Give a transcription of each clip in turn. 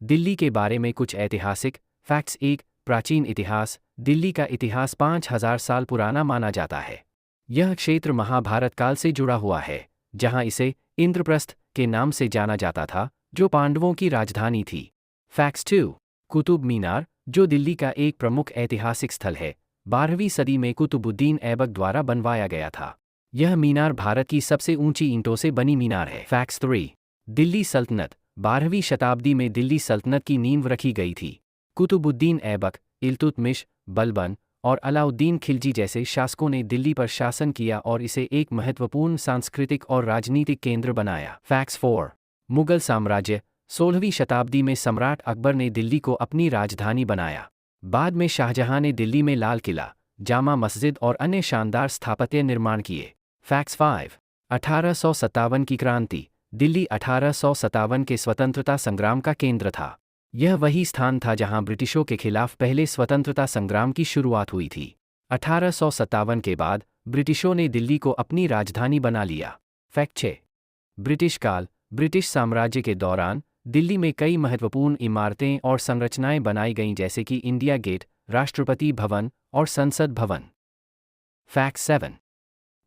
दिल्ली के बारे में कुछ ऐतिहासिक फैक्ट्स। एक, प्राचीन इतिहास। दिल्ली का इतिहास 5000 साल पुराना माना जाता है। यह क्षेत्र महाभारत काल से जुड़ा हुआ है, जहां इसे इंद्रप्रस्थ के नाम से जाना जाता था, जो पांडवों की राजधानी थी। फैक्ट्स 2, कुतुब मीनार, जो दिल्ली का एक प्रमुख ऐतिहासिक स्थल है, 12वीं सदी में कुतुबुद्दीन ऐबक द्वारा बनवाया गया था। यह मीनार भारत की सबसे ऊंची ईंटों से बनी मीनार है। फैक्ट्स 3, दिल्ली सल्तनत। 12वीं शताब्दी में दिल्ली सल्तनत की नींव रखी गई थी। कुतुबुद्दीन ऐबक, इल्तुतमिश, बलबन और अलाउद्दीन खिलजी जैसे शासकों ने दिल्ली पर शासन किया और इसे एक महत्वपूर्ण सांस्कृतिक और राजनीतिक केंद्र बनाया। फैक्ट्स 4, मुगल साम्राज्य। 16वीं शताब्दी में सम्राट अकबर ने दिल्ली को अपनी राजधानी बनाया। बाद में शाहजहां ने दिल्ली में लाल किला, जामा मस्जिद और अन्य शानदार स्थापत्य निर्माण किए। फैक्ट्स 5, 1857 की क्रांति। दिल्ली 1857 के स्वतंत्रता संग्राम का केंद्र था। यह वही स्थान था जहां ब्रिटिशों के खिलाफ पहले स्वतंत्रता संग्राम की शुरुआत हुई थी। 1857 के बाद ब्रिटिशों ने दिल्ली को अपनी राजधानी बना लिया। फैक्ट 6, ब्रिटिश काल। ब्रिटिश साम्राज्य के दौरान दिल्ली में कई महत्वपूर्ण इमारतें और संरचनाएं बनाई गईं, जैसे कि इंडिया गेट, राष्ट्रपति भवन और संसद भवन। फैक्ट 7,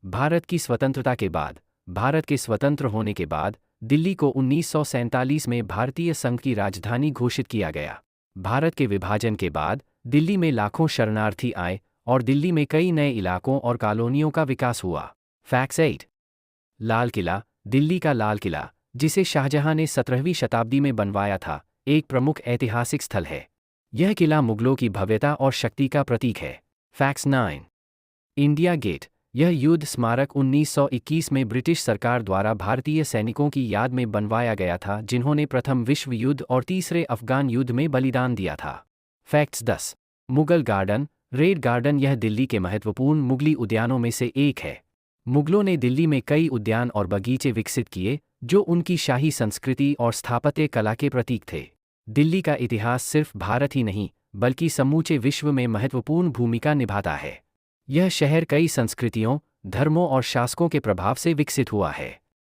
भारत की स्वतंत्रता के बाद। भारत के स्वतंत्र होने के बाद दिल्ली को 1947 में भारतीय संघ की राजधानी घोषित किया गया। भारत के विभाजन के बाद दिल्ली में लाखों शरणार्थी आए और दिल्ली में कई नए इलाकों और कॉलोनियों का विकास हुआ। फैक्ट्स 8, लाल किला। दिल्ली का लाल किला, जिसे शाहजहां ने 17वीं शताब्दी में बनवाया था, एक प्रमुख ऐतिहासिक स्थल है। यह किला मुगलों की भव्यता और शक्ति का प्रतीक है। Facts 9, India Gate. यह युद्ध स्मारक 1921 में ब्रिटिश सरकार द्वारा भारतीय सैनिकों की याद में बनवाया गया था, जिन्होंने प्रथम विश्व युद्ध और तीसरे अफगान युद्ध में बलिदान दिया था। Facts 10, Mughal garden. Red garden यह दिल्ली के महत्वपूर्ण मुगली उद्यानों में से एक है। मुगलों ने दिल्ली में कई उद्यान और बगीचे विकसित किए, जो उनकी शाही संस्कृति और स्थापत्य कला के प्रतीक थे। दिल्ली का इतिहास सिर्फ भारत ही नहीं, बल्कि समूचे विश्व में महत्वपूर्ण भूमिका निभाता है। यह शहर कई संस्कृतियों, धर्मों और शासकों के प्रभाव से विकसित हुआ है।